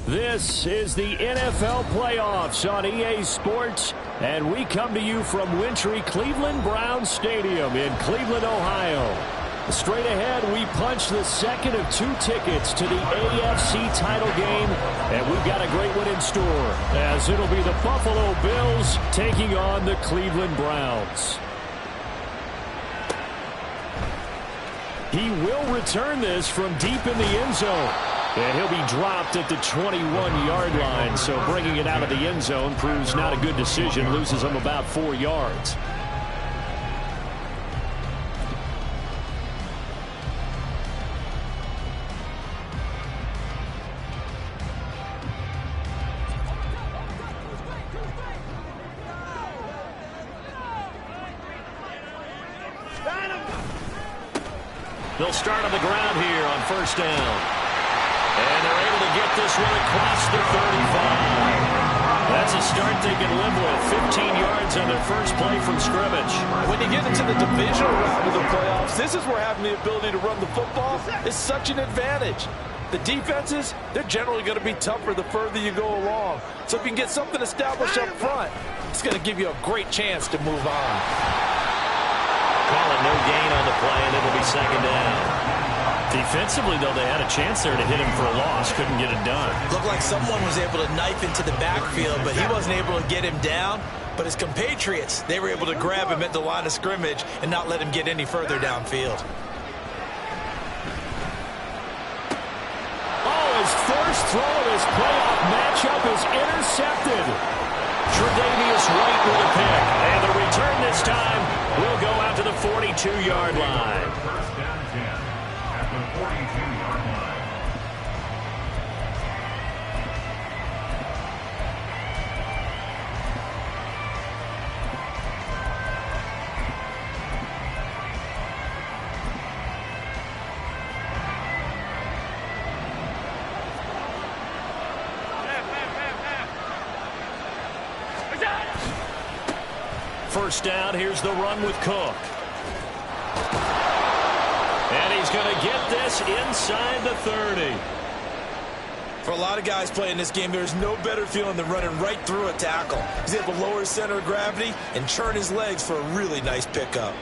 This is the NFL playoffs on EA Sports, and we come to you from wintry Cleveland Browns Stadium in Cleveland, Ohio. Straight ahead, we punch the second of 2 tickets to the AFC title game, and we've got a great one in store, as it'll be the Buffalo Bills taking on the Cleveland Browns. He will return this from deep in the end zone. And he'll be dropped at the 21-yard line, so bringing it out of the end zone proves not a good decision, loses him about 4 yards. They'll start on the ground here on first down. And they're able to get this one across the 35. That's a start they can live with. 15 yards on their first play from scrimmage. When you get into the divisional round of the playoffs, this is where having the ability to run the football is such an advantage. The defenses, they're generally going to be tougher the further you go along. So if you can get something established up front, it's going to give you a great chance to move on. Calling no gain on the play, and it'll be second down. Defensively, though, they had a chance there to hit him for a loss. Couldn't get it done. Looked like someone was able to knife into the backfield, but he wasn't able to get him down. But his compatriots, they were able to grab him at the line of scrimmage and not let him get any further downfield. Oh, his first throw of his playoff matchup is intercepted. Tre'Davious White with a pick. And the return this time will go out to the 42-yard line. First down and 10 at the 42-yard line. First down, here's the run with Cook. And he's going to get this inside the 30. For a lot of guys playing this game, there's no better feeling than running right through a tackle. He's able to lower his center of gravity and churn his legs for a really nice pickup.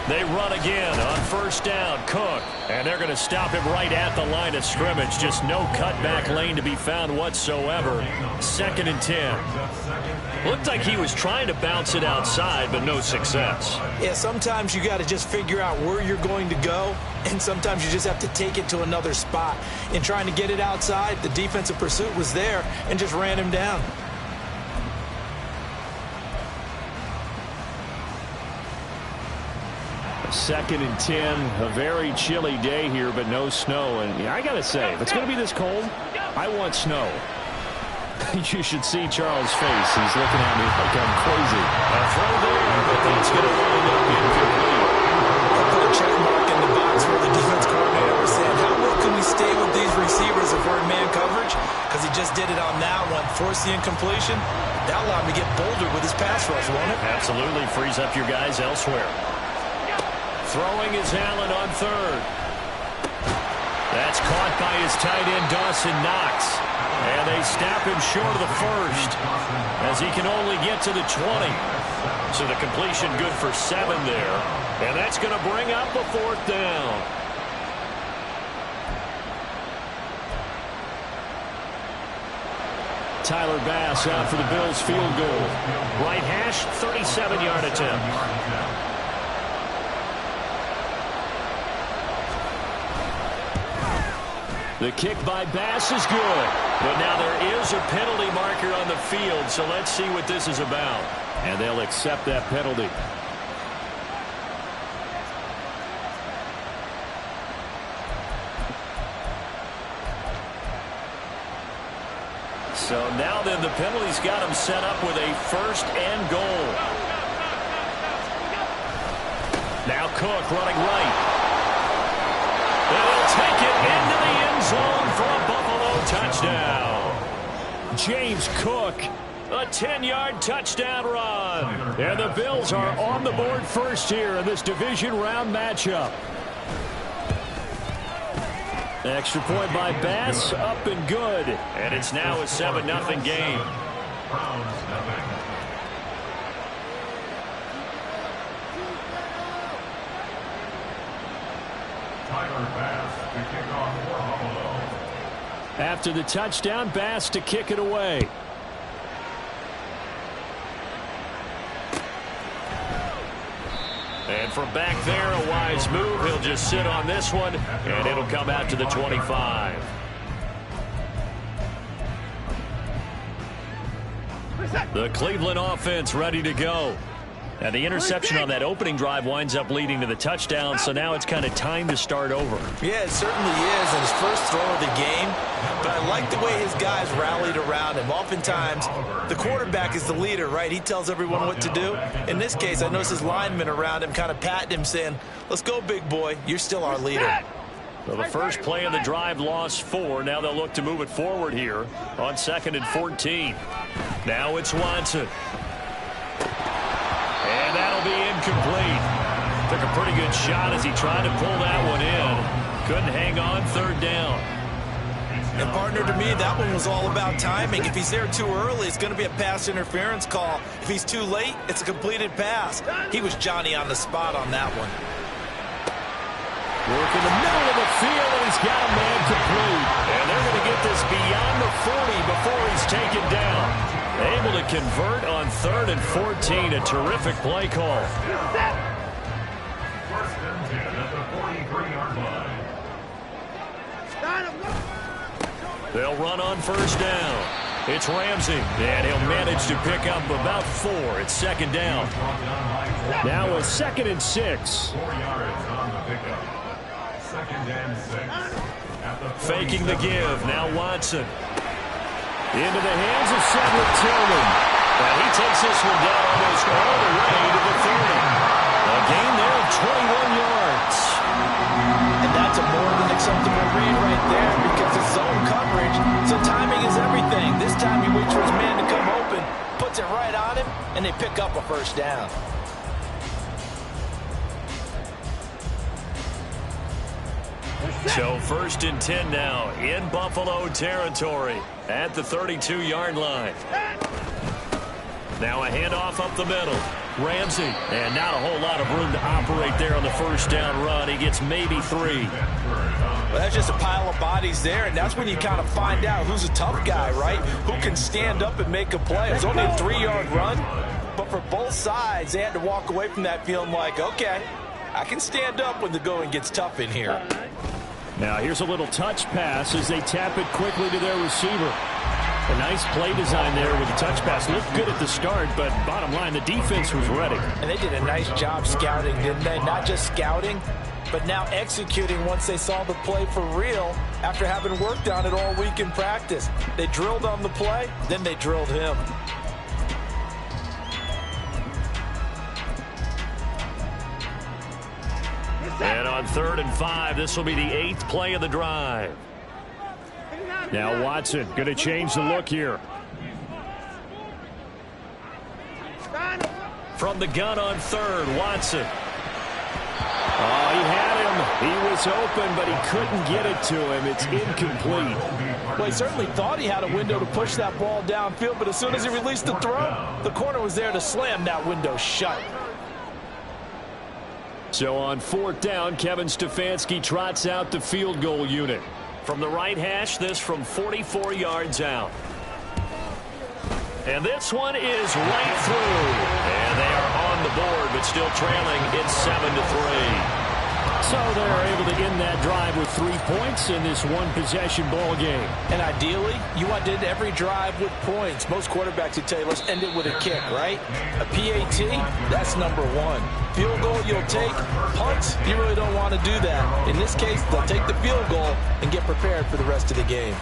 They run again on first down, Cook. And they're going to stop him right at the line of scrimmage. Just no cutback lane to be found whatsoever. Second and 10. Looked like he was trying to bounce it outside, but no success. Yeah, sometimes you got to just figure out where you're going to go, and sometimes you just have to take it to another spot. In trying to get it outside, the defensive pursuit was there and just ran him down. Second and 10, a very chilly day here, but no snow. And I got to say, if it's going to be this cold, I want snow. You should see Charles' face. He's looking at me like I'm crazy. A throw there, but that's going to wind up incomplete. I'll put a check mark in the box where the defense coordinator was saying, how well can we stay with these receivers if we're in man coverage? Because he just did it on that one, forced the incompletion. That allowed him to get bolder with his pass rush, won't it? Absolutely, frees up your guys elsewhere. Throwing is Allen on third. That's caught by his tight end, Dawson Knox. And they snap him short of the first, as he can only get to the 20. So the completion good for 7 there. And that's going to bring up a fourth down. Tyler Bass out for the Bills field goal. Right hash, 37-yard attempt. The kick by Bass is good, but now there is a penalty marker on the field, so let's see what this is about. And they'll accept that penalty. So now then the penalty's got him set up with a first and goal. Now Cook running right. And James Cook. A 10-yard touchdown run. And the Bills are on the board first here in this division round matchup. Extra point by Bass, up and good. And it's now a 7-0 game. After the touchdown, Bass to kick it away. And from back there, a wise move. He'll just sit on this one, and it'll come out to the 25. The Cleveland offense ready to go. And the interception on that opening drive winds up leading to the touchdown, so now it's kind of time to start over. Yeah, it certainly is, and his first throw of the game. But I like the way his guys rallied around him. Oftentimes, the quarterback is the leader, right? He tells everyone what to do. In this case, I noticed his linemen around him kind of patting him, saying, let's go, big boy. You're still our leader. So the first play of the drive lost 4. Now they'll look to move it forward here on 2nd and 14. Now it's Watson. And that'll be incomplete. Took a pretty good shot as he tried to pull that one in. Couldn't hang on 3rd down. And partner, to me, that one was all about timing. If he's there too early, it's going to be a pass interference call. If he's too late, it's a completed pass. He was Johnny on the spot on that one. Work in the middle of the field, and he's got a man complete. And they're going to get this beyond the 40 before he's taken down. Able to convert on 3rd and 14. A terrific play call. First and 10 at the 43-yard line. They'll run on 1st down. It's Ramsey, and he'll manage to pick up about 4. It's 2nd down. Now a 2nd and 6. 4 yards on the pickup. 2nd and 6. Faking the give. Now Watson. Into the hands of Cedric Tillman. And he takes this one down almost all the way to the 30. A gain there of 21 yards. And that's a more than acceptable read right there because it's zone coverage, so timing is everything. This time he waits for his man to come open, puts it right on him, and they pick up a 1st down. So 1st and 10 now in Buffalo territory at the 32-yard line. Now a handoff up the middle. Ramsey, and not a whole lot of room to operate there on the 1st down run. He gets maybe 3. Well, that's just a pile of bodies there, and that's when you kind of find out who's a tough guy, right? Who can stand up and make a play. It was only a 3-yard run, but for both sides, they had to walk away from that feeling like, okay, I can stand up when the going gets tough in here. Now here's a little touch pass as they tap it quickly to their receiver. A nice play design there with the touch pass. Looked good at the start, but bottom line, the defense was ready. And they did a nice job scouting, didn't they? Not just scouting, but now executing once they saw the play for real after having worked on it all week in practice. They drilled on the play, then they drilled him. And on 3rd and 5, this will be the 8th play of the drive. Now Watson going to change the look here. From the gun on 3rd, Watson. Oh, he had him. He was open, but he couldn't get it to him. It's incomplete. Well, he certainly thought he had a window to push that ball downfield, but as soon as he released the throw, the corner was there to slam that window shut. So on 4th down, Kevin Stefanski trots out the field goal unit. From the right hash, this from 44 yards out. And this one is right through. And they are on the board, but still trailing. It's 7-3. So they're able to end that drive with 3 points in this one-possession ball game. And ideally, you want to end every drive with points. Most quarterbacks would tell you, let's end it with a kick, right? A PAT, that's number 1. Field goal you'll take. Punts, you really don't want to do that. In this case, they'll take the field goal and get prepared for the rest of the game.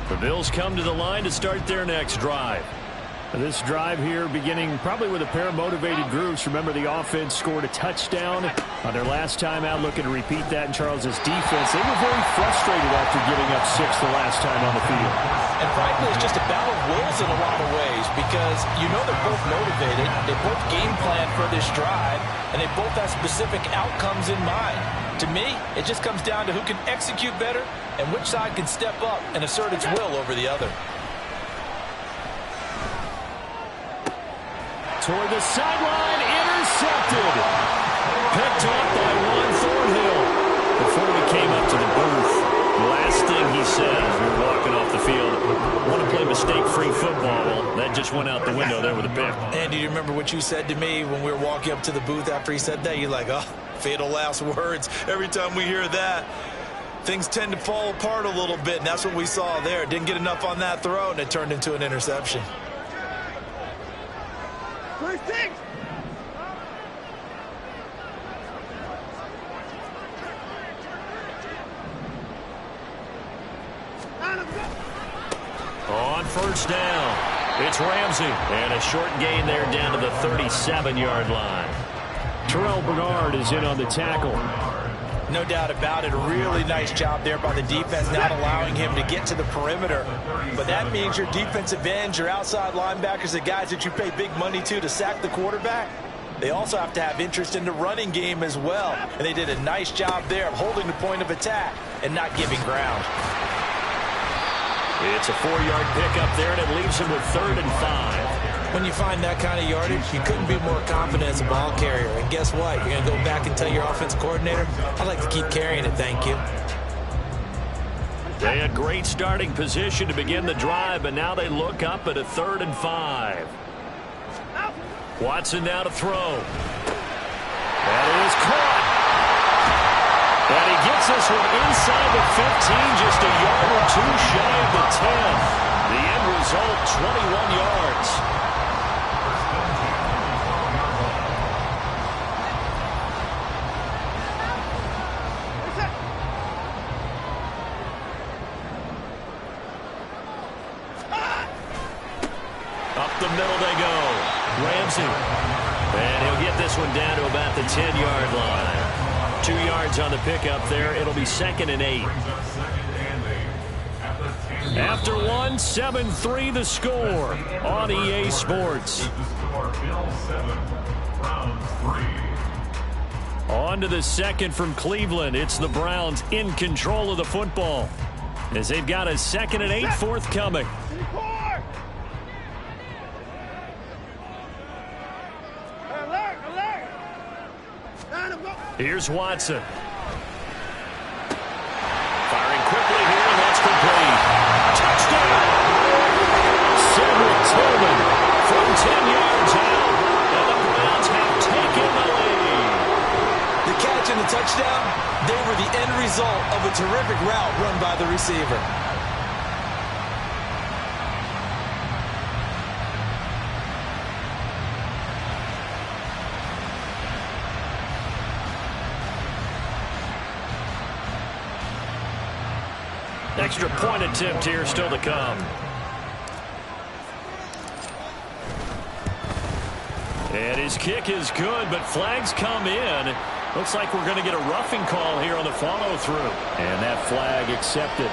The Bills come to the line to start their next drive. This drive here beginning probably with a pair of motivated groups. Remember, the offense scored a touchdown on their last time out, looking to repeat that in Charles's defense. They were very frustrated after giving up 6 the last time on the field. And frankly, it's just a battle of wills in a lot of ways because you know they're both motivated, they both game plan for this drive, and they both have specific outcomes in mind. To me, it just comes down to who can execute better and which side can step up and assert its will over the other. Toward the sideline, intercepted. Picked off by Juan Thornhill before he came up to the booth. The last thing he said as we were walking off the field, want to play mistake-free football. Well, that just went out the window there with a pick. And do you remember what you said to me when we were walking up to the booth after he said that? You're like, oh, fatal last words. Every time we hear that, things tend to fall apart a little bit, and that's what we saw there. Didn't get enough on that throw, and it turned into an interception. On first down, it's Ramsey. And a short gain there down to the 37-yard line. Terrell Bernard is in on the tackle. No doubt about it. A really nice job there by the defense, not allowing him to get to the perimeter. But that means your defensive ends, your outside linebackers, the guys that you pay big money to sack the quarterback, they also have to have interest in the running game as well. And they did a nice job there of holding the point of attack and not giving ground. It's a 4-yard pickup there, and it leaves him with 3rd and 5. When you find that kind of yardage, you couldn't be more confident as a ball carrier. And guess what? You're going to go back and tell your offensive coordinator, I'd like to keep carrying it, thank you. They had great starting position to begin the drive, but now they look up at a 3rd and 5. Watson now to throw. That is caught. And he gets this one inside the 15, just a yard or two shy of the 10. The end result, 21 yards. Up the middle they go. Ramsey. And he'll get this one down to about the 10-yard line. 2 yards on the pickup there. It'll be 2nd and 8. After 1, 7-3 the score on EA Sports. On to the second from Cleveland. It's the Browns in control of the football as they've got a 2nd and 8 forthcoming. Here's Watson. Firing quickly here, and that's complete. Touchdown! Cedric Tillman from 10 yards out, and the Browns have taken the lead. The catch and the touchdown, they were the end result of a terrific route run by the receiver. Extra point attempt here still to come. And his kick is good, but flags come in. Looks like we're going to get a roughing call here on the follow-through. And that flag accepted.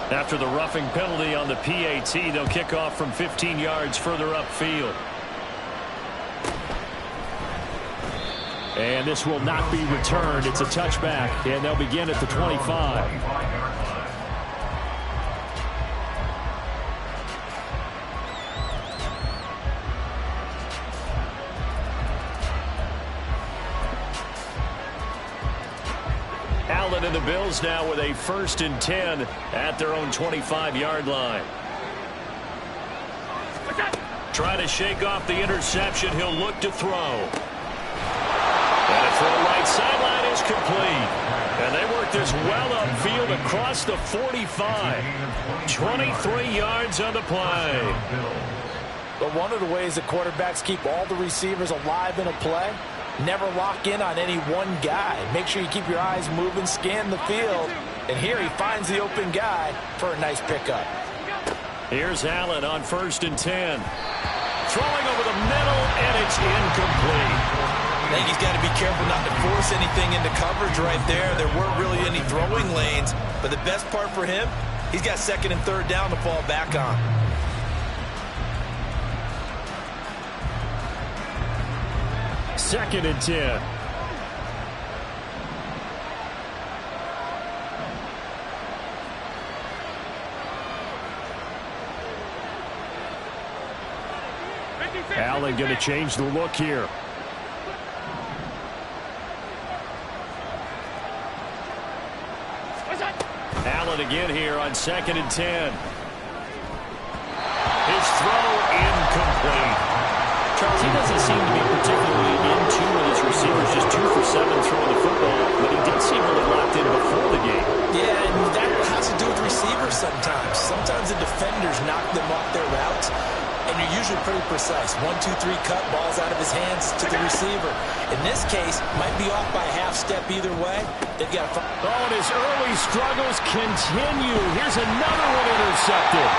After the roughing penalty on the PAT, they'll kick off from 15 yards further upfield. And this will not be returned. It's a touchback, and they'll begin at the 25. And the Bills now with a 1st and 10 at their own 25-yard line. Trying to shake off the interception. He'll look to throw. And a throw right sideline is complete. And they work this well upfield across the 45. 23 yards on the play. But one of the ways that quarterbacks keep all the receivers alive in a play, never lock in on any one guy. Make sure you keep your eyes moving, scan the field. And here he finds the open guy for a nice pickup. Here's Allen on 1st and 10. Throwing over the middle, and it's incomplete. I think he's got to be careful not to force anything into coverage right there. There weren't really any throwing lanes. But the best part for him, he's got 2nd and 3rd down to fall back on. Second and 10. Allen going to change the look here. Allen again here on 2nd and 10. His throw incomplete. Charles, he doesn't seem to be particularly in tune with his receivers, just 2 for 7 throwing the football, but he did seem really locked in before the game. Yeah, and that has to do with receivers sometimes. Sometimes the defenders knock them off their routes, and you're usually pretty precise. 1, 2, 3 cut, balls out of his hands to the receiver. In this case, might be off by a half step either way. They've got to... Oh, and his early struggles continue. Here's another one intercepted.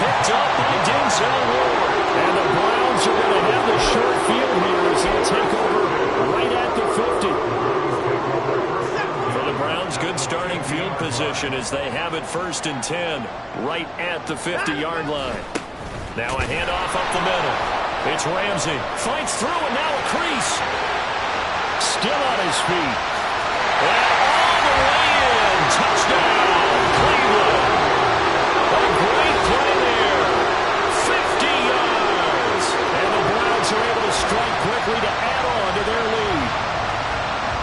Picked up by Denzel Ward. And the Browns are going to have the short field here as they'll take over right at the 50. For the Browns, good starting field position as they have it 1st and 10 right at the 50-yard line. Now a handoff up the middle. It's Ramsey. Fights through and now a crease. Still on his feet. And all the way in. Touchdown, Cleveland. A great play there. 50 yards. And the Browns are able to strike quickly to add on to their lead.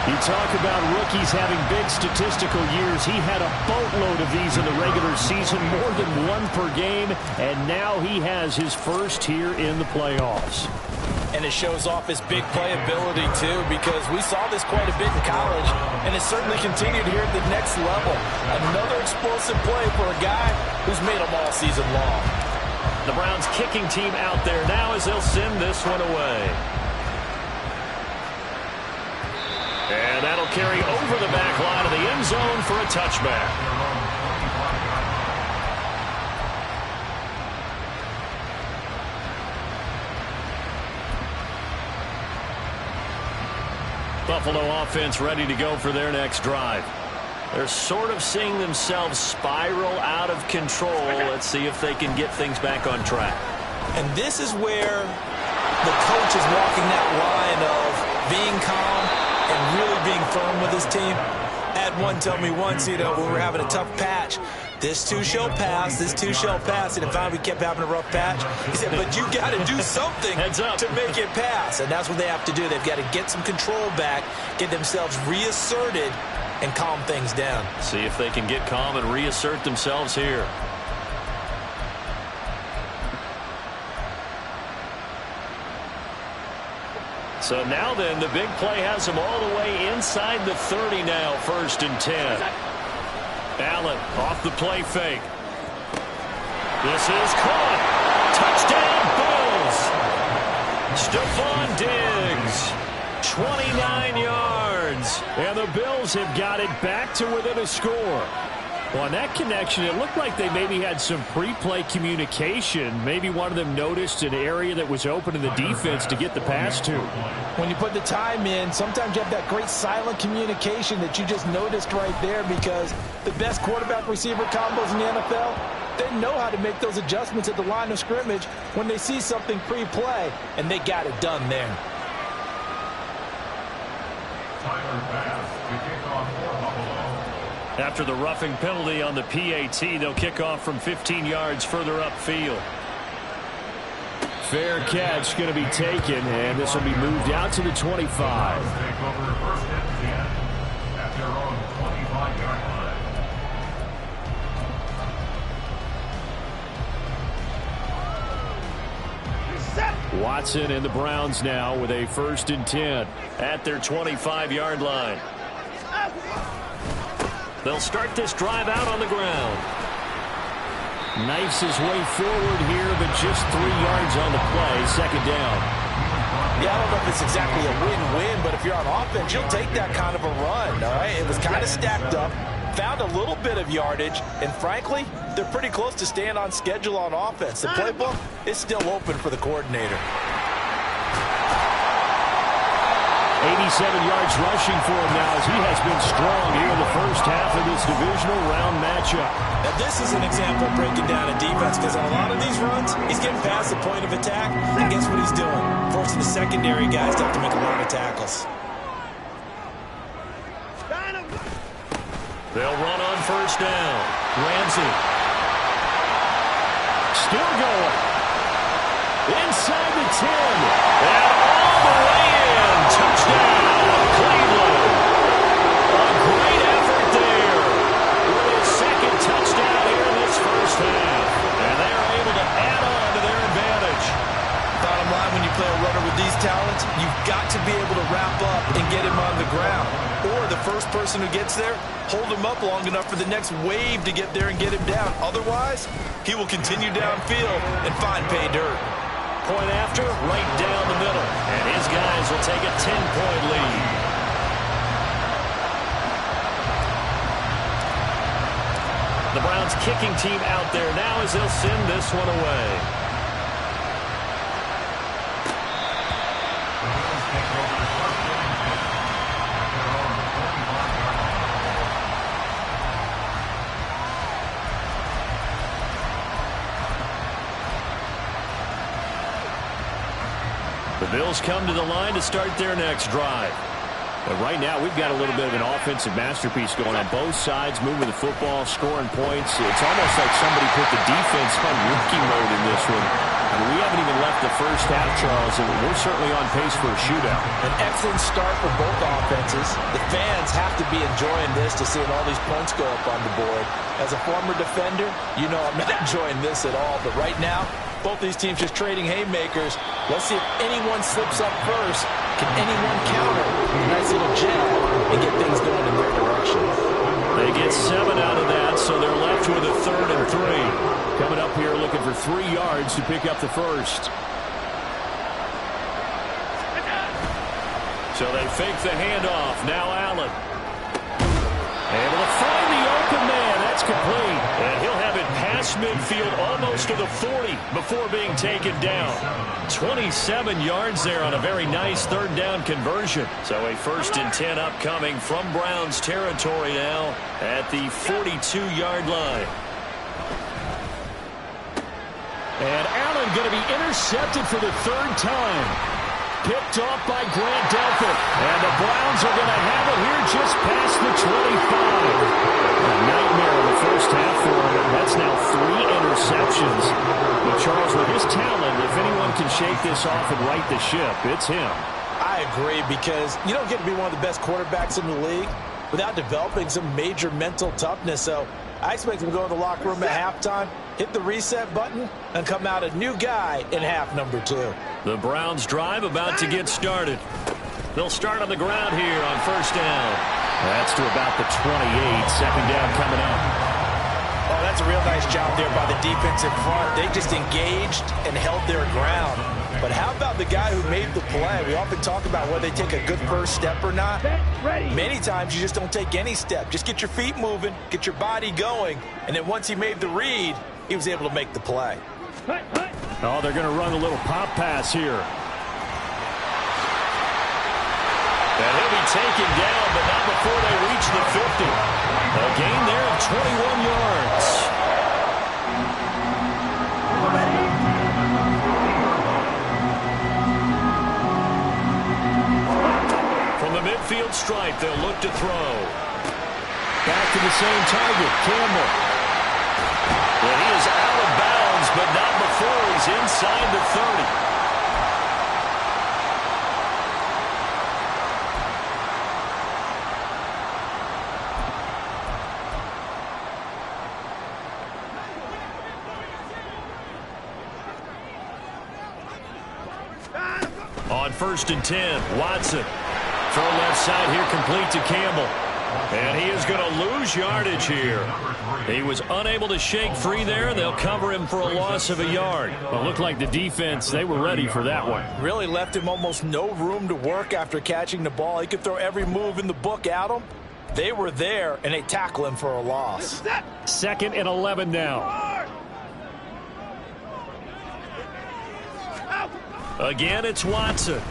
You talk about rookies having big statistical years. He had a boatload of these in the regular season, more than 1 per game, and now he has his first here in the playoffs. And it shows off his big playability, too, because we saw this quite a bit in college, and it certainly continued here at the next level. Another explosive play for a guy who's made them all season long. The Browns kicking team out there now as they'll send this one away. And that'll carry over the back line of the end zone for a touchback. Buffalo offense ready to go for their next drive. They're sort of seeing themselves spiral out of control. Let's see if they can get things back on track. And this is where the coach is walking that line of being calm and really being firm with his team. I had one tell me once, when we were having a tough patch, this too shall pass, this too shall pass. And if we kept having a rough patch, he said, but you got to do something to make it pass. And that's what they have to do. They've got to get some control back, get themselves reasserted, and calm things down. See if they can get calm and reassert themselves here. So now then, the big play has him all the way inside the 30 now, 1st and 10. Allen off the play fake. This is caught. Touchdown, Bills. Stephon Diggs, 29 yards. And the Bills have got it back to within a score. Well, on that connection, it looked like they maybe had some pre-play communication. Maybe one of them noticed an area that was open in the defense to get the pass to. When you put the time in, sometimes you have that great silent communication that you just noticed right there, because the best quarterback-receiver combos in the NFL, they know how to make those adjustments at the line of scrimmage when they see something pre-play, and they got it done there. After the roughing penalty on the PAT, they'll kick off from 15 yards further upfield. Fair catch going to be taken, and this will be moved out to the 25. Watson and the Browns now with a 1st and 10 at their 25-yard line. They'll start this drive out on the ground. Knifes his way forward here, but just 3 yards on the play. Second down. Yeah, I don't know if it's exactly a win-win, but if you're on offense, you'll take that kind of a run, all right? It was kind of stacked up, found a little bit of yardage, and frankly, they're pretty close to staying on schedule on offense. The playbook is still open for the coordinator. 87 yards rushing for him now as he has been strong here in the first half of this divisional round matchup. Now this is an example of breaking down a defense, because on a lot of these runs, he's getting past the point of attack, and guess what he's doing? Forcing the secondary guys to have to make a lot of tackles. They'll run on first down. Ramsey. Still going. Inside the 10. And all the way in. Touchdown, Cleveland. A great effort there. With his second touchdown here in this first half. And they are able to add on to their advantage. Bottom line, when you play a runner with these talents, you've got to be able to wrap up and get him on the ground. Or the first person who gets there, hold him up long enough for the next wave to get there and get him down. Otherwise, he will continue downfield and find pay dirt. Point after, right down the middle. And his guys will take a 10-point lead. The Browns kicking team out there now as they'll send this one away. The Bills come to the line to start their next drive. But right now, we've got a little bit of an offensive masterpiece going on both sides, moving the football, scoring points. It's almost like somebody put the defense on rookie mode in this one. I mean, we haven't even left the first half, Charles, and we're certainly on pace for a shootout. An excellent start for both offenses. The fans have to be enjoying this to seeing all these points go up on the board. As a former defender, you know I'm not enjoying this at all. But right now, both these teams just trading haymakers. Let's see if anyone slips up first. Can anyone counter a nice little jab and get things going in their direction? They get 7 out of that, so they're left with a 3rd and 3. Coming up here looking for 3 yards to pick up the first. So they fake the handoff. Now Allen. Able to find the open man. That's complete. And he'll have it past midfield almost to the 40 before being taken down. 27 yards there on a very nice 3rd down conversion. So a 1st and 10 upcoming from Browns territory now at the 42-yard line. And Allen going to be intercepted for the 3rd time. Picked off by Grant Delpit. And the Browns are going to have it here just past the 25. A nightmare in the first half for him. That's now 3 interceptions. But Charles, with his talent, if anyone can shake this off and right the ship, it's him. I agree, because you don't get to be one of the best quarterbacks in the league without developing some major mental toughness. So I expect him to go in the locker room at halftime, hit the reset button, and come out a new guy in half number 2. The Browns drive about to get started. They'll start on the ground here on first down. That's to about the 28. Second down coming up. Oh, that's a real nice job there by the defense in front. They just engaged and held their ground. But how about the guy who made the play? We often talk about whether they take a good first step or not. Many times you just don't take any step. Just get your feet moving, get your body going, and then once he made the read, he was able to make the play. Oh, they're going to run a little pop pass here. And he'll be taken down, but not before they reach the 50. A gain there of 21 yards. From the midfield stripe, they'll look to throw. Back to the same target, Campbell. Well, he is out of bounds, but not before he's inside the 30. On 1st and 10, Watson. Throw left side here, complete to Campbell. And he is going to lose yardage here. He was unable to shake free there. They'll cover him for a loss of a yard. Well, it looked like the defense, they were ready for that one. Really left him almost no room to work after catching the ball. He could throw every move in the book at him. They were there, and they tackle him for a loss. 2nd and 11 now. Again, it's Watson.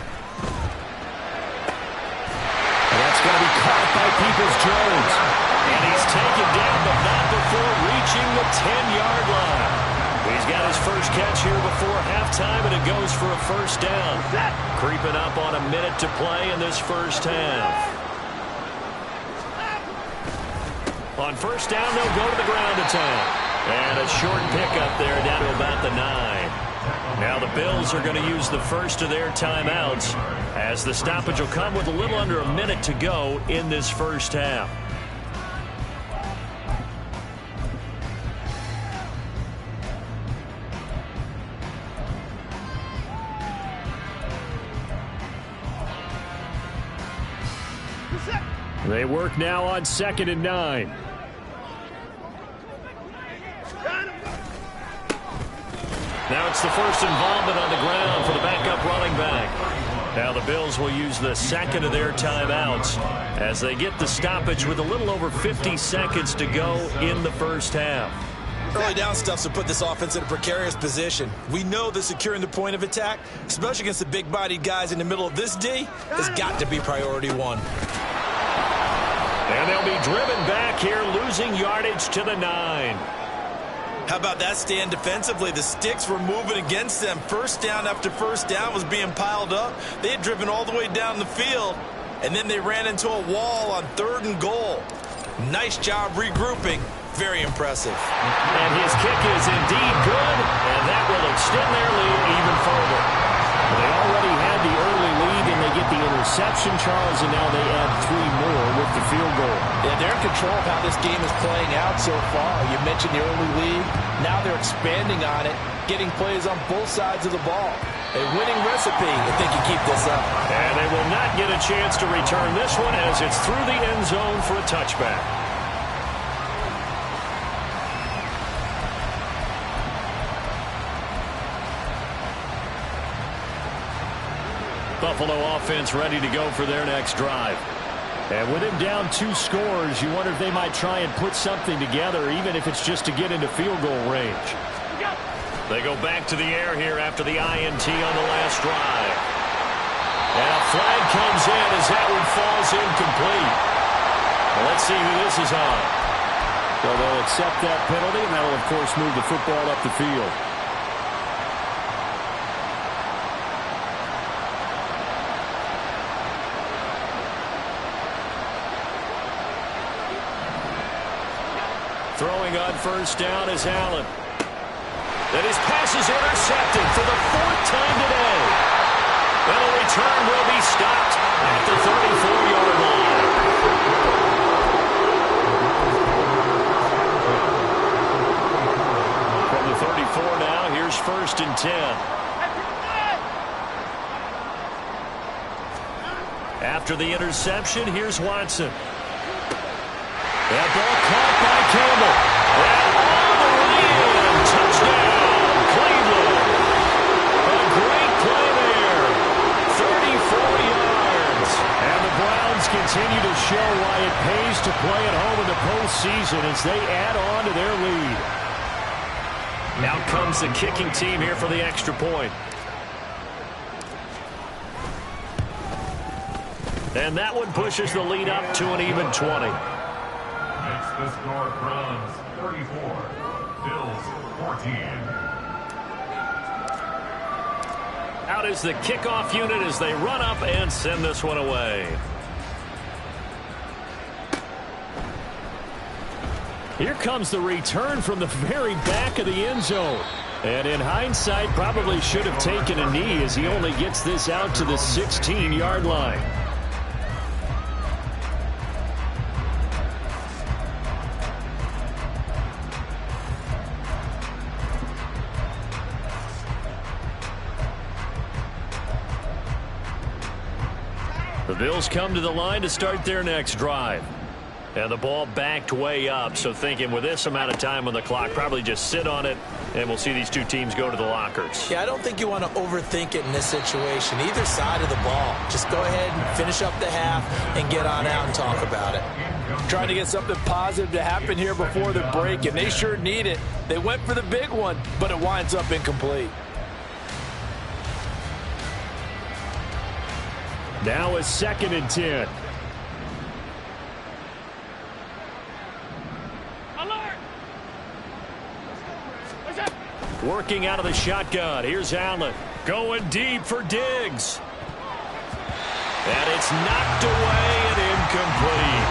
That's going to be caught by Peoples-Jones. And he's taken down, but not before reaching the 10-yard line. He's got his first catch here before halftime, and it goes for a first down. Creeping up on a minute to play in this first half. On first down, they'll go to the ground attack. And a short pickup there down to about the 9. Now the Bills are going to use the first of their timeouts as the stoppage will come with a little under a minute to go in this first half. They work now on 2nd and 9. Now it's the first involvement on the ground for the backup running back. Now the Bills will use the second of their timeouts as they get the stoppage with a little over 50 seconds to go in the first half. Early down stuff to put this offense in a precarious position. We know that securing the point of attack, especially against the big-bodied guys in the middle of this D, has got to be priority 1. And they'll be driven back here, losing yardage to the 9. How about that stand defensively? The sticks were moving against them. First down after first down was being piled up. They had driven all the way down the field, and then they ran into a wall on 3rd and goal. Nice job regrouping. Very impressive. And his kick is indeed good, and that will extend their lead even further. They already had the early lead, and they get the interception, Charles, and now they add 3 more with the field goal. Yeah, they're in control of how this game is playing out so far. You mentioned the early lead. Now they're expanding on it, getting plays on both sides of the ball. A winning recipe if they can keep this up. And they will not get a chance to return this one as it's through the end zone for a touchback. Buffalo offense ready to go for their next drive. And with him down 2 scores, you wonder if they might try and put something together, even if it's just to get into field goal range. They go back to the air here after the INT on the last drive. And a flag comes in as that one falls incomplete. Well, let's see who this is on. So they'll accept that penalty, and that will, of course, move the football up the field. Throwing on first down is Allen. And his pass is intercepted for the 4th time today. And a return will be stopped at the 34-yard line. From the 34 now, here's 1st and 10. After the interception, here's Watson. That ball caught by Campbell. And all the way in. Touchdown, Cleveland. A great play there. 34 yards. And the Browns continue to show why it pays to play at home in the postseason as they add on to their lead. Out comes the kicking team here for the extra point. And that one pushes the lead up to an even 20. The score, Browns 34, Bills 14. Out is the kickoff unit as they run up and send this one away. Here comes the return from the very back of the end zone. And in hindsight, probably should have taken a knee as he only gets this out to the 16-yard line. The Bills come to the line to start their next drive. And the ball backed way up, so thinking with this amount of time on the clock, probably just sit on it, and we'll see these two teams go to the lockers. Yeah, I don't think you want to overthink it in this situation. Either side of the ball. Just go ahead and finish up the half and get on out and talk about it. Trying to get something positive to happen here before the break, and they sure need it. They went for the big one, but it winds up incomplete. Now a 2nd and 10. Working out of the shotgun. Here's Allen. Going deep for Diggs. And it's knocked away and incomplete.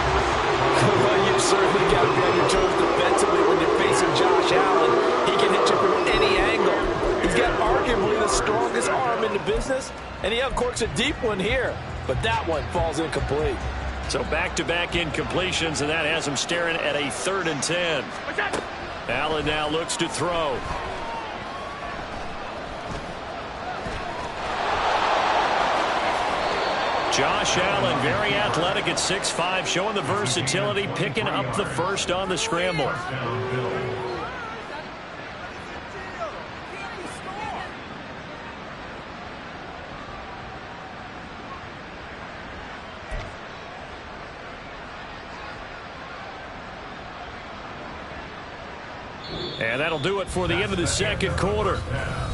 Well, you've certainly got to be on your toes defensively when you're facing Josh Allen. He can hit you from any angle. He's got arguably the strongest arm in the business, and he uncorks a deep one here. But that one falls incomplete. So back-to-back incompletions, and that has him staring at a 3rd and 10. Allen now looks to throw. Josh Allen, very athletic at 6'5", showing the versatility, picking up the first on the scramble. And that'll do it for the end of the 2nd quarter.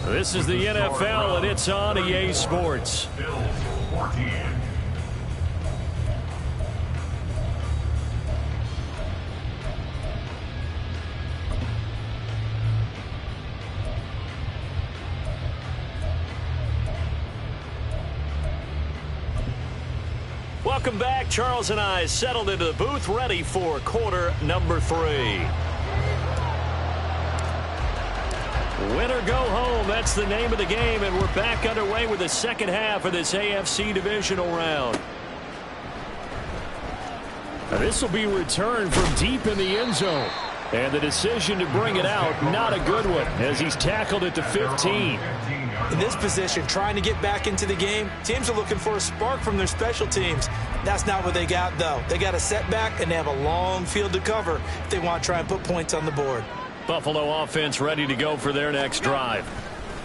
This is the NFL, and it's on EA Sports. Welcome back. Charles and I settled into the booth, ready for quarter number 3. Win or go home, that's the name of the game, and we're back underway with the second half of this AFC Divisional round. Now, this will be returned from deep in the end zone. And the decision to bring it out, not a good one, as he's tackled at the 15. In this position, trying to get back into the game, teams are looking for a spark from their special teams. That's not what they got, though. They got a setback, and they have a long field to cover if they want to try and put points on the board. Buffalo offense ready to go for their next drive.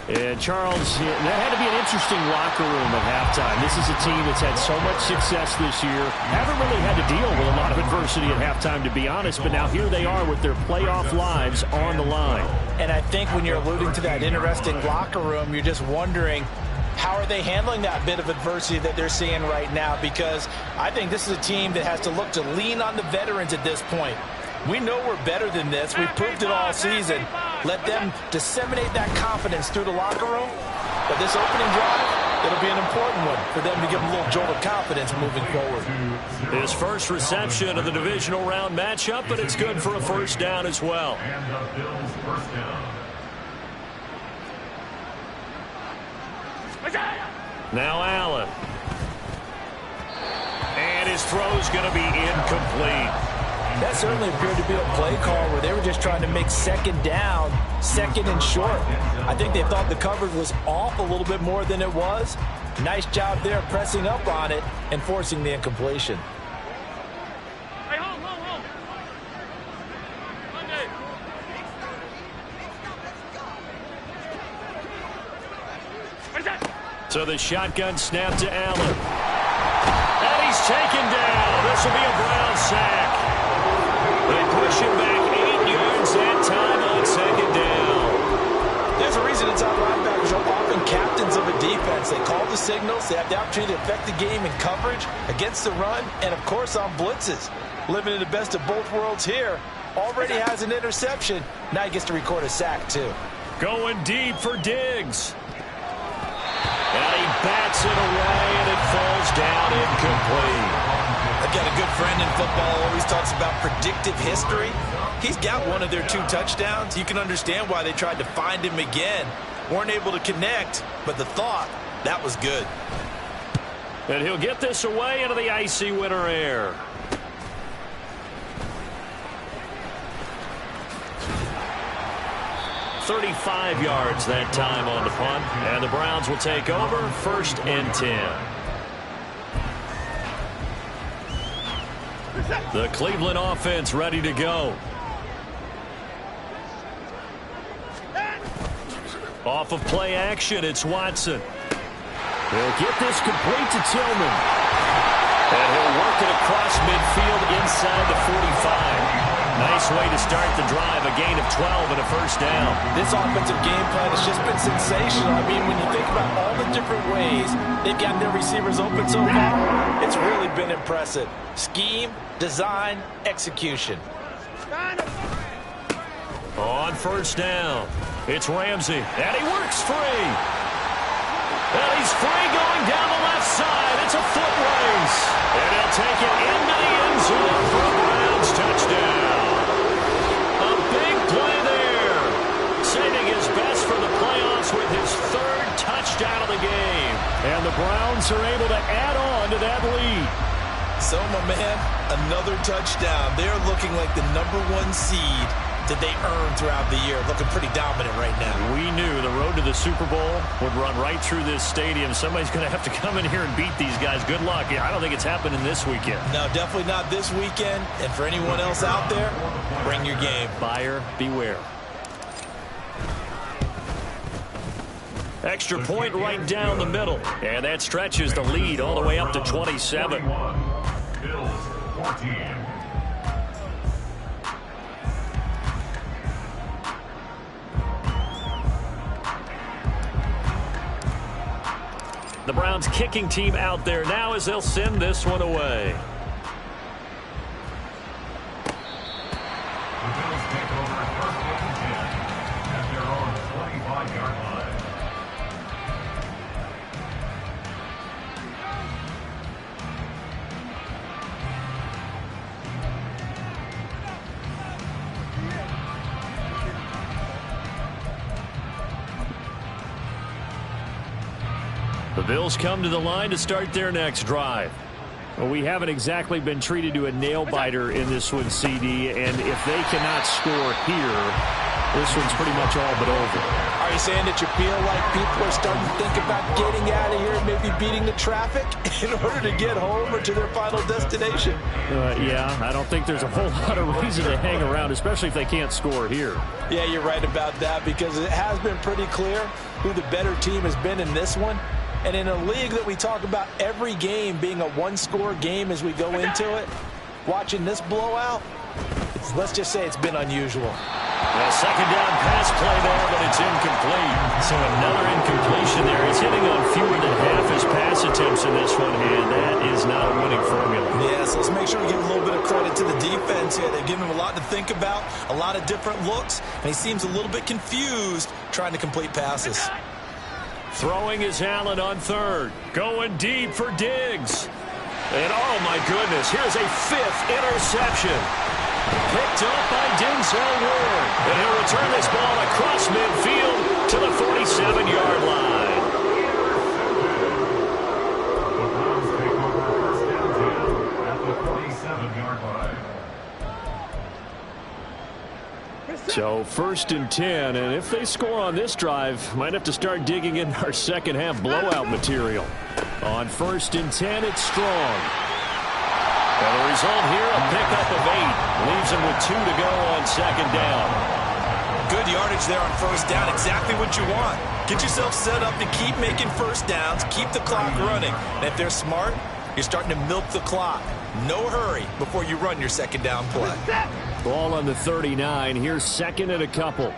And Charles, that had to be an interesting locker room at halftime. This is a team that's had so much success this year. Haven't really had to deal with a lot of adversity at halftime, to be honest, but now here they are with their playoff lives on the line. And I think when you're alluding to that interesting locker room, you're just wondering, how are they handling that bit of adversity that they're seeing right now? Because I think this is a team that has to look to lean on the veterans at this point. We know we're better than this. We've proved it all season. Let them disseminate that confidence through the locker room. But this opening drive, it'll be an important one for them to give them a little jolt of confidence moving forward. His first reception of the divisional round matchup, but it's good for a first down as well. And the Bills' first down. Now Allen. And his throw's going to be incomplete. That certainly appeared to be a play call where they were just trying to make second down, second and short. I think they thought the coverage was off a little bit more than it was. Nice job there pressing up on it and forcing the incompletion. Hey, hold. So the shotgun snap to Allen. And he's taken down. This will be a Brown sack. They push him back 8 yards that time on second down. There's a reason inside linebackers are often captains of a defense. They call the signals. They have the opportunity to affect the game in coverage, against the run, and, of course, on blitzes. Living in the best of both worlds here. Already has an interception. Now he gets to record a sack, too. Going deep for Diggs. And he bats it away, and it falls down incomplete. I've got a good friend in football, always talks about predictive history. He's got one of their 2 touchdowns. You can understand why they tried to find him again. Weren't able to connect, but the thought, that was good. And he'll get this away into the icy winter air. .35 yards that time on the punt. And the Browns will take over, 1st and 10. The Cleveland offense ready to go. Off of play action, it's Watson. He'll get this complete to Tillman. And he'll work it across midfield inside the 45. Nice way to start the drive, a gain of 12 and a first down. This offensive game plan has just been sensational. I mean, when you think about all the different ways they've gotten their receivers open so far, it's really been impressive. Scheme, design, execution. On first down, it's Ramsey, and he works free. And he's free going down the left side. It's a foot race. And he'll take it into the end zone for a Browns touchdown. A big play there. Saving his best for the playoffs with his third touchdown of the game. And the Browns are able to add on to that lead. So, my man, another touchdown. They're looking like the #1 seed that they earned throughout the year. Looking pretty dominant right now. We knew the road to the Super Bowl would run right through this stadium. Somebody's going to have to come in here and beat these guys. Good luck. I don't think it's happening this weekend. No, definitely not this weekend. And for anyone else out there, bring your game. Buyer beware. Extra point right down the middle. And that stretches the lead all the way up to 27. Bills 14. The Browns kicking team out there now as they'll send this one away. The Bills take over first and 10 at their own 25-yard line. The Bills come to the line to start their next drive. Well, we haven't exactly been treated to a nail-biter in this one, CD, and if they cannot score here, this one's pretty much all but over. Are you saying that you feel like people are starting to think about getting out of here and maybe beating the traffic in order to get home or to their final destination? Yeah, I don't think there's a whole lot of reason to hang around, especially if they can't score here. Yeah, you're right about that because it has been pretty clear who the better team has been in this one. And in a league that we talk about every game being a one-score game as we go into it, watching this blowout, let's just say it's been unusual. A second down pass play there, but it's incomplete. So another incompletion there. It's hitting on fewer than half his pass attempts in this one, and that is not a winning formula. Yes, let's make sure we give a little bit of credit to the defense here. They've given him a lot to think about, a lot of different looks, and he seems a little bit confused trying to complete passes. Throwing is Allen on third. Going deep for Diggs. And oh my goodness, here's a fifth interception. Picked up by Denzel Ward. And he'll return this ball across midfield to the 47-yard line. The Browns take over first and 10 at the 47-yard line. So first and 10, and if they score on this drive, might have to start digging in our second half blowout material. On first and 10, it's Strong. And the result here, a pickup of 8. Leaves him with 2 to go on second down. Good yardage there on first down, exactly what you want. Get yourself set up to keep making first downs, keep the clock running. And if they're smart, you're starting to milk the clock. No hurry before you run your second down play. Ball on the 39. Here's second and a couple.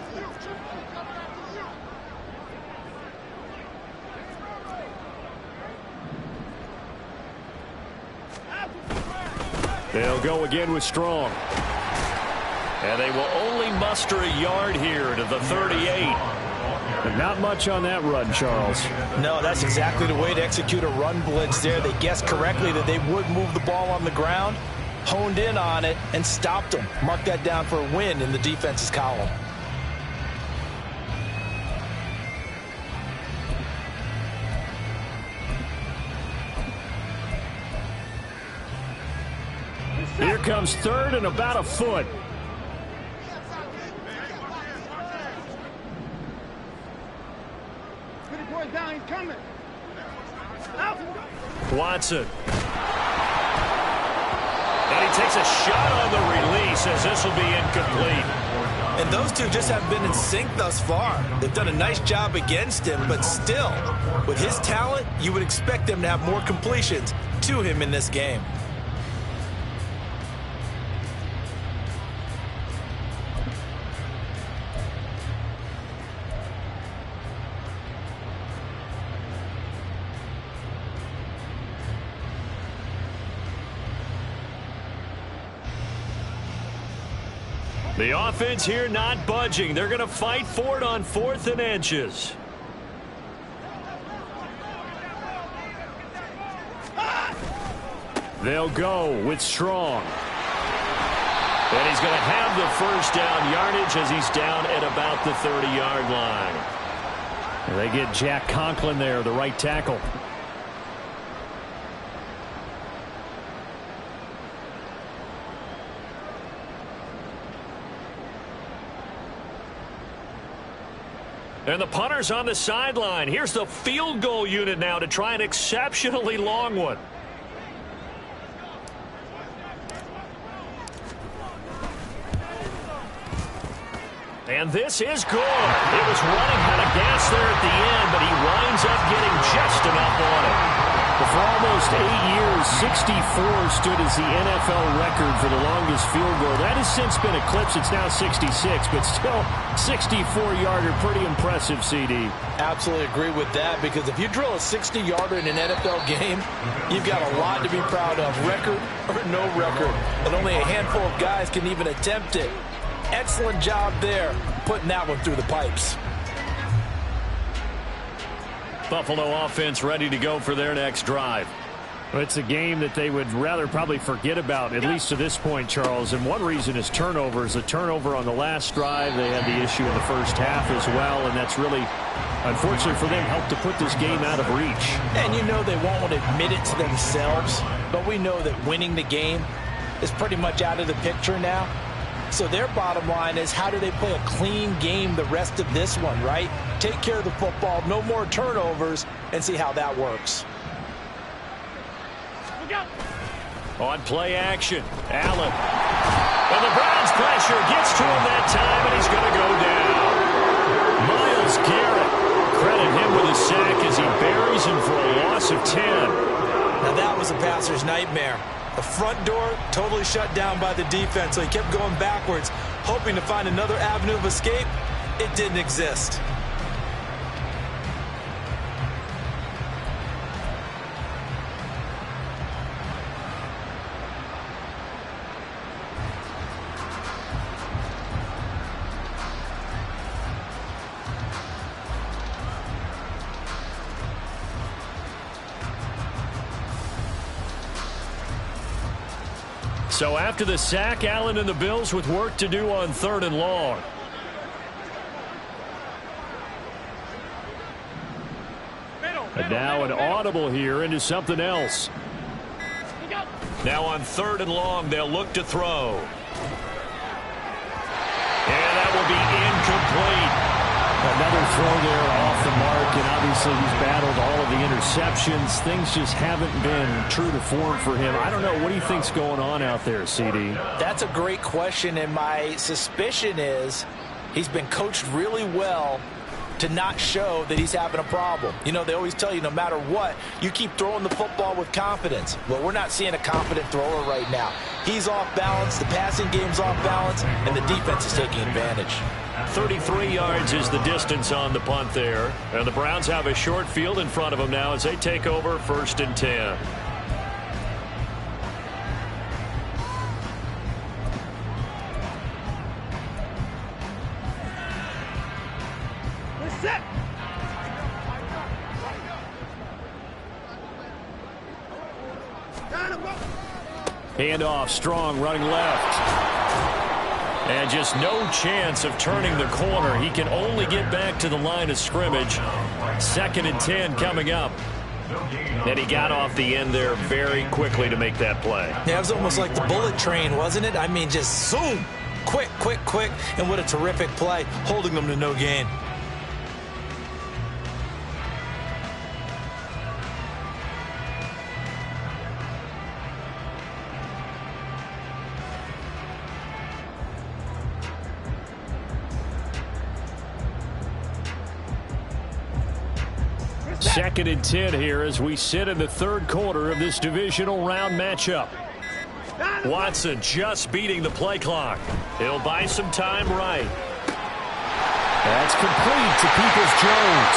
They'll go again with Strong. And they will only muster a yard here to the 38. But not much on that run, Charles. No, that's exactly the way to execute a run blitz there. They guessed correctly that they would move the ball on the ground, honed in on it, and stopped them. Mark that down for a win in the defense's column. Here comes third and about a foot. Down, he's coming. Out. Watson. And he takes a shot on the release as this will be incomplete. And those two just haven't been in sync thus far. They've done a nice job against him, but still, with his talent, you would expect them to have more completions to him in this game. The offense here not budging. They're going to fight for it on 4th and inches. They'll go with Strong. And he's going to have the first down yardage as he's down at about the 30-yard line. And they get Jack Conklin there, the right tackle. And the punter's on the sideline. Here's the field goal unit now to try an exceptionally long one. And this is good. It was running out of gas there at the end, but he winds up getting just enough on it. But for almost 8 years, 64 stood as the NFL record for the longest field goal. That has since been eclipsed. It's now 66, but still 64-yarder. Pretty impressive, CD. Absolutely agree with that, because if you drill a 60-yarder in an NFL game, you've got a lot to be proud of, record or no record. And only a handful of guys can even attempt it. Excellent job there, putting that one through the pipes. Buffalo offense ready to go for their next drive. Well, it's a game that they would rather probably forget about, at least to this point, Charles. And one reason is turnovers. A turnover on the last drive. They had the issue in the first half as well, and that's really, unfortunately for them, helped to put this game out of reach. And you know they won't admit it to themselves, but we know that winning the game is pretty much out of the picture now. So their bottom line is, how do they play a clean game the rest of this one, right? Take care of the football, no more turnovers, and see how that works. On play action, Allen. And the Browns pressure gets to him that time, and he's going to go down. Myles Garrett, credit him with a sack as he buries him for a loss of 10. Now that was a passer's nightmare. The front door totally shut down by the defense, so he kept going backwards, hoping to find another avenue of escape. It didn't exist. So after the sack, Allen and the Bills with work to do on 3rd and long. And now an audible here into something else. Now on 3rd and long, they'll look to throw. And that will be incomplete. Another throw there off the mark, and obviously he's battled all of the interceptions. Things just haven't been true to form for him. I don't know. What do you think's going on out there, CD? That's a great question, and my suspicion is he's been coached really well to not show that he's having a problem. You know, they always tell you no matter what, you keep throwing the football with confidence. Well, we're not seeing a confident thrower right now. He's off balance, the passing game's off balance, and the defense is taking advantage. 33 yards is the distance on the punt there. And the Browns have a short field in front of them now as they take over 1st and 10. Handoff, Strong running left. And just no chance of turning the corner. He can only get back to the line of scrimmage. 2nd and 10 coming up. And he got off the end there very quickly to make that play. Yeah, it was almost like the bullet train, wasn't it? I mean, just zoom. Quick, quick, quick. And what a terrific play, holding them to no gain. 2nd and 10 here as we sit in the third quarter of this divisional round matchup. Watson just beating the play clock. He'll buy some time right. That's complete to Peoples-Jones.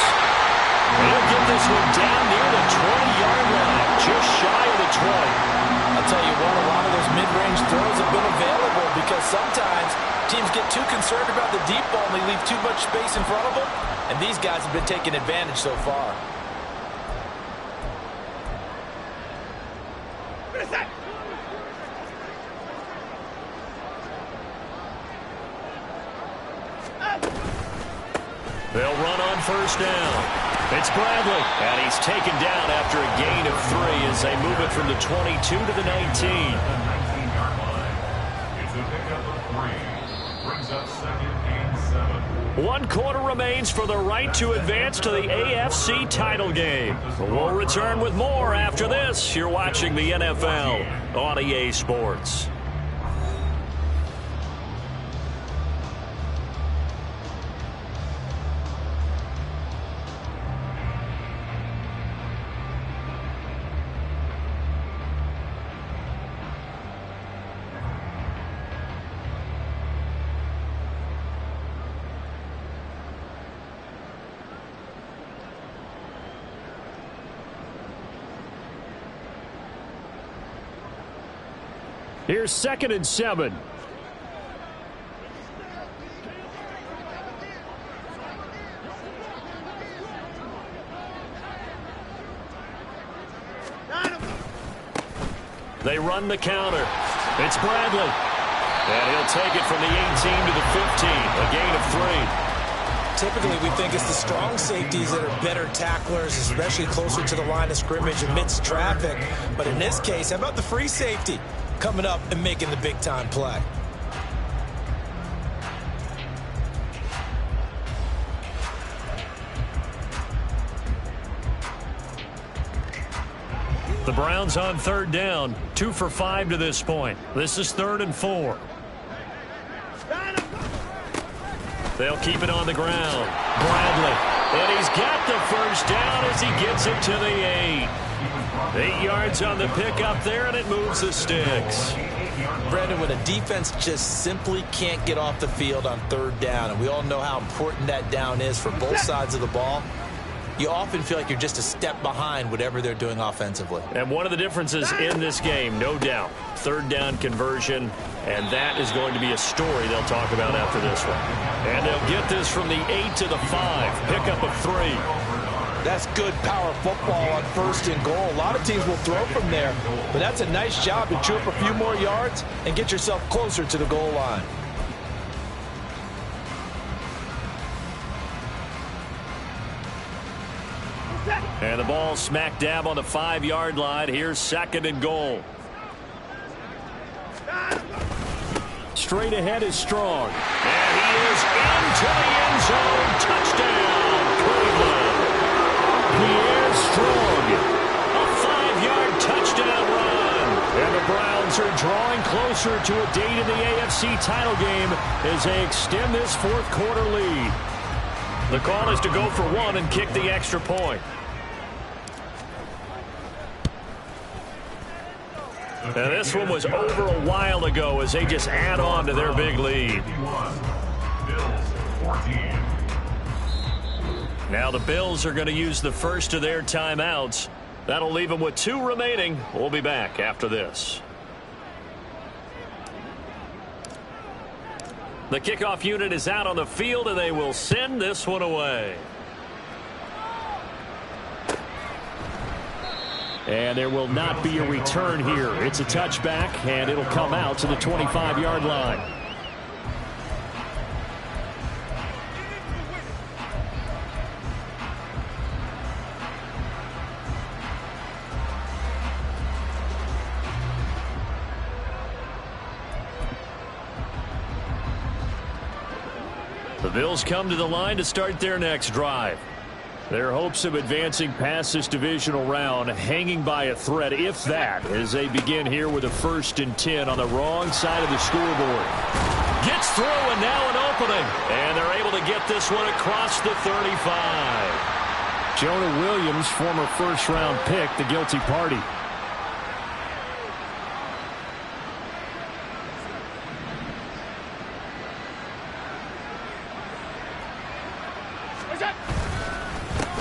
He'll get this one down near the 20-yard line, just shy of the 20. I'll tell you what, a lot of those mid-range throws have been available because sometimes teams get too concerned about the deep ball and they leave too much space in front of them, and these guys have been taking advantage so far. They'll run on first down. It's Bradley, and he's taken down after a gain of 3 as they move it from the 22 to the 19. The 19-yard line. It's a pickup of 3. Brings up 2nd and 7. 1 quarter remains for the right to advance to the AFC title game. We'll return with more after this. You're watching the NFL on EA Sports. Here's 2nd and 7. They run the counter. It's Bradley. And he'll take it from the 18 to the 15. A gain of 3. Typically, we think it's the strong safeties that are better tacklers, especially closer to the line of scrimmage amidst traffic. But in this case, how about the free safety coming up and making the big-time play? The Browns on 3rd down, 2 for 5 to this point. This is 3rd and 4. They'll keep it on the ground. Bradley, and he's got the first down as he gets it to the 8. 8 yards on the pickup there, and it moves the sticks. Brandon, when a defense just simply can't get off the field on 3rd down, and we all know how important that down is for both sides of the ball, you often feel like you're just a step behind whatever they're doing offensively. And one of the differences in this game, no doubt, 3rd down conversion, and that is going to be a story they'll talk about after this one. And they'll get this from the 8 to the 5, pickup of 3. That's good power football on 1st and goal. A lot of teams will throw from there, but that's a nice job to chew up a few more yards and get yourself closer to the goal line. And the ball smack dab on the 5-yard line. Here's 2nd and goal. Straight ahead is Strong. And he is into the end zone. Touchdown, Cleveland. Pierre Strong. A 5-yard touchdown run. And the Browns are drawing closer to a date in the AFC title game as they extend this 4th quarter lead. The call is to go for 1 and kick the extra point. Now this one was over a while ago as they just add on to their big lead. Now the Bills are going to use the first of their timeouts. That'll leave them with 2 remaining. We'll be back after this. The kickoff unit is out on the field, and they will send this one away. And there will not be a return here. It's a touchback, and it'll come out to the 25-yard line. The Bills come to the line to start their next drive. Their hopes of advancing past this divisional round hanging by a thread, if that, as they begin here with a 1st and 10 on the wrong side of the scoreboard. Gets through, and now an opening. And they're able to get this one across the 35. Jonah Williams, former first-round pick, the guilty party.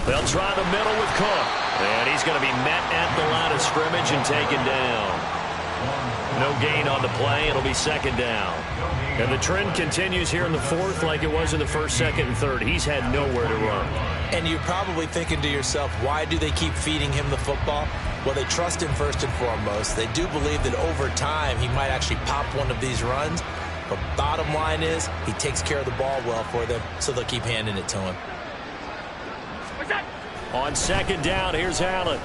They'll try the middle with Cook. And he's going to be met at the line of scrimmage and taken down. No gain on the play. It'll be second down. And the trend continues here in the fourth like it was in the first, second, and third. He's had nowhere to run. And you're probably thinking to yourself, why do they keep feeding him the football? Well, they trust him first and foremost. They do believe that over time he might actually pop one of these runs. But bottom line is he takes care of the ball well for them, so they'll keep handing it to him. On second down, here's Allen.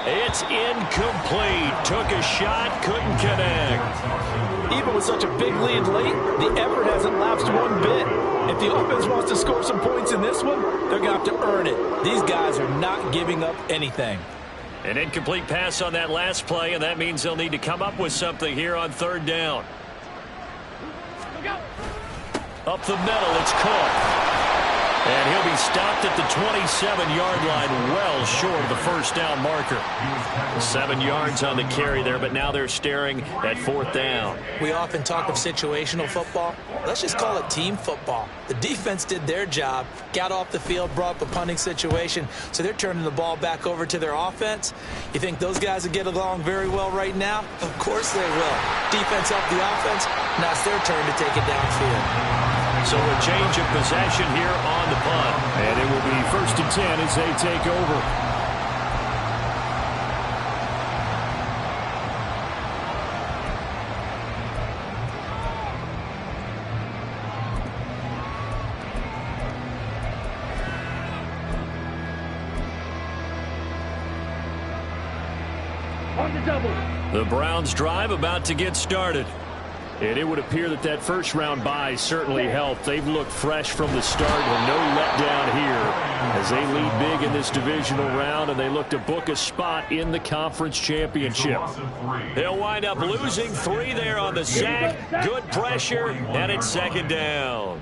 It's incomplete. Took a shot, couldn't connect. Even with such a big lead late, the effort hasn't lapsed one bit. If the offense wants to score some points in this one, they're going to have to earn it. These guys are not giving up anything. An incomplete pass on that last play, and that means they'll need to come up with something here on third down. Up the middle, it's Cook. And he'll be stopped at the 27-yard line, well short of the first down marker. 7 yards on the carry there, but now they're staring at fourth down. We often talk of situational football. Let's just call it team football. The defense did their job, got off the field, brought up a punting situation, so they're turning the ball back over to their offense. You think those guys will get along very well right now? Of course they will. Defense helped the offense. Now it's their turn to take it downfield. So a change of possession here on the punt. And it will be first and 10 as they take over. On the double. The Browns drive about to get started. And it would appear that that first-round bye certainly helped. They've looked fresh from the start and no letdown here as they lead big in this divisional round, and they look to book a spot in the conference championship. They'll wind up losing 3 there on the sack. Good pressure, and it's second down.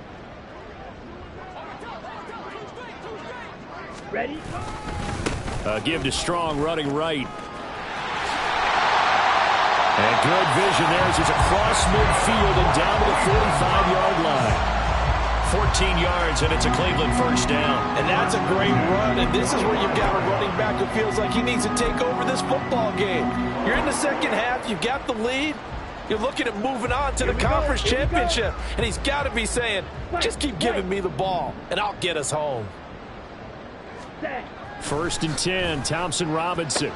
Ready? Give to Strong running right. And good vision there as it's across midfield and down to the 45-yard line. 14 yards, and it's a Cleveland first down. And that's a great run, and this is where you've got a running back who feels like he needs to take over this football game. You're in the second half, you've got the lead, you're looking at moving on to the conference championship, and he's got to be saying, just keep giving me the ball, and I'll get us home. First and 10, Thompson Robinson.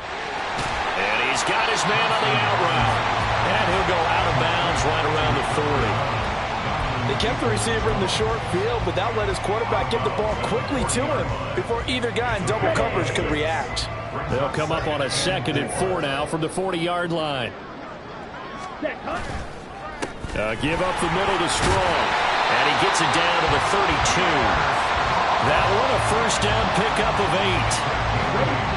And he's got his man on the out route. And he'll go out of bounds right around the 30. They kept the receiver in the short field, but that let his quarterback get the ball quickly to him before either guy in double coverage could react. They'll come up on a 2nd and 4 now from the 40-yard line. Give up the middle to Strong. And he gets it down to the 32. That one a first down pickup of 8.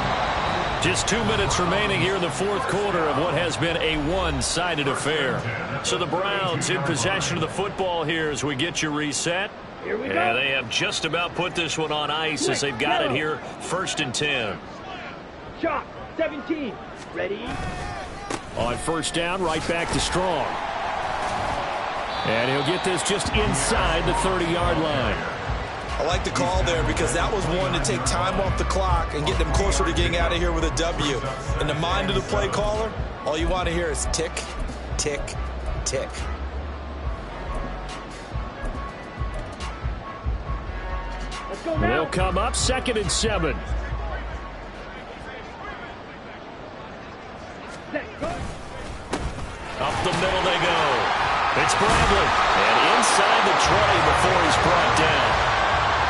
Just 2 minutes remaining here in the fourth quarter of what has been a one-sided affair. So the Browns in possession of the football here as we get you reset. And they have just about put this one on ice as they've got it here first and 10. Shot, 17. Ready? On first down, right back to Strong. And he'll get this just inside the 30-yard line. I like the call there because that was one to take time off the clock and get them closer to getting out of here with a W. In the mind of the play caller, all you want to hear is tick, tick, tick. Let's go now. They'll come up 2nd and 7. Up the middle they go. It's Bradley. And inside the 20 before he's brought down.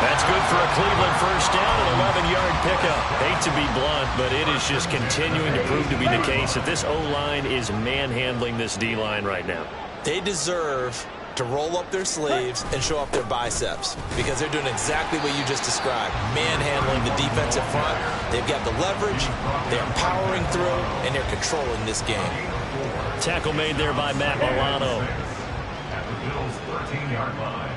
That's good for a Cleveland first down, an 11-yard pickup. Hate to be blunt, but it is just continuing to prove to be the case that this O-line is manhandling this D-line right now. They deserve to roll up their sleeves and show off their biceps because they're doing exactly what you just described, manhandling the defensive front. They've got the leverage, they're powering through, and they're controlling this game. Tackle made there by Matt Milano. At the Bills' 13-yard line.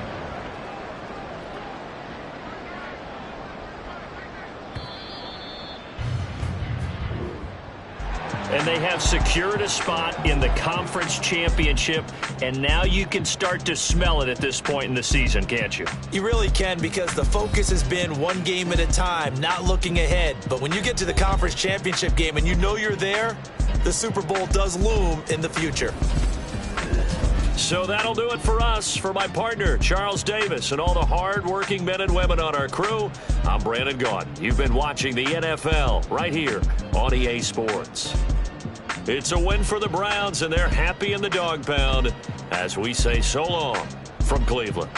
And they have secured a spot in the conference championship, and now you can start to smell it at this point in the season, can't you? You really can, because the focus has been one game at a time, not looking ahead. But when you get to the conference championship game and you know you're there, the Super Bowl does loom in the future. So that'll do it for us. For my partner, Charles Davis, and all the hard-working men and women on our crew, I'm Brandon Gaudin. You've been watching the NFL right here on EA Sports. It's a win for the Browns, and they're happy in the dog pound as we say so long from Cleveland.